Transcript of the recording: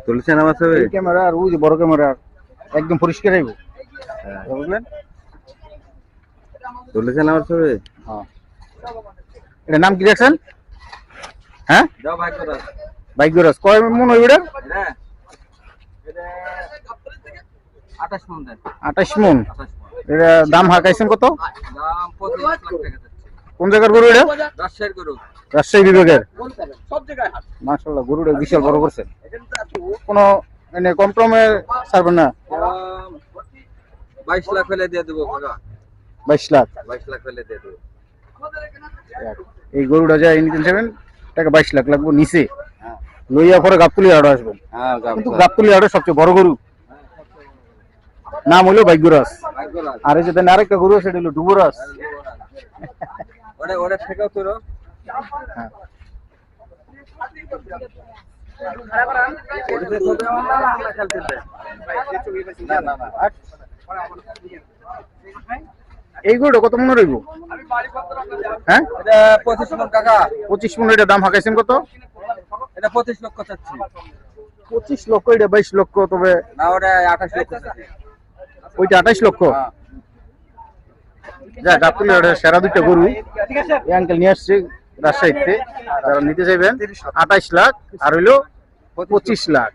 চল্লিশে নামাজ হবে ক্যামেরা আর ওই যে বড় ক্যামেরা একদম পরিষ্কার হইব। বুঝলেন? চল্লিশে নামাজ হবে। হ্যাঁ, এটার নাম কি রাখছেন? হ্যাঁ, বাইকরাজ। কয় মন হইব এটা? 28 মন। এটা দাম হাঁকাইছেন কত? কোন জায়গার গরু এটা? রাজশাহী বিভাগের। মাশাআল্লাহ, গরুটা বিশাল বড় করছেন। কোনো মানে কম টমে ছাড়বেন না? 22 লাখ হলে দিয়ে দেবো কাকা। 22 লাখ। 22 লাখ হলে দিয়ে দেবো। এই গরুটা যা নিতেন যাবেন টাকা 22 লাখ লাগবে নিচে। লইয়া পরে গাবতলি হাট আসবেন। হ্যাঁ, কিন্তু গাবতলি হাটের সবচেয়ে বড় গরু নাম হলো বাইকরাজ। আর এই যে আরেকটা গরু আছে সেটা হলো ডুবরাজ। ওটা থেকেও তোর হ্যাঁ, এই গরুটা কত মনে রইব? হ্যাঁ, এটা 25 মন কাকা। 25 মন। এটা দাম হাঁকাইছেন কত? এটা 25 লক্ষ চাচ্ছি। 25 লক্ষ। এটা 22 লক্ষ। তবে না, ওটা 28 লক্ষ চাচ্ছি। ওইটা 28 লক্ষ। যা গাবতলি হাটের সেরা দুইটা গরু এই আঙ্কেল নিয়ে আসছে রাজশাহীতে। যারা নিতে চাইবেন 28 লাখ আর হইলো 25 লাখ।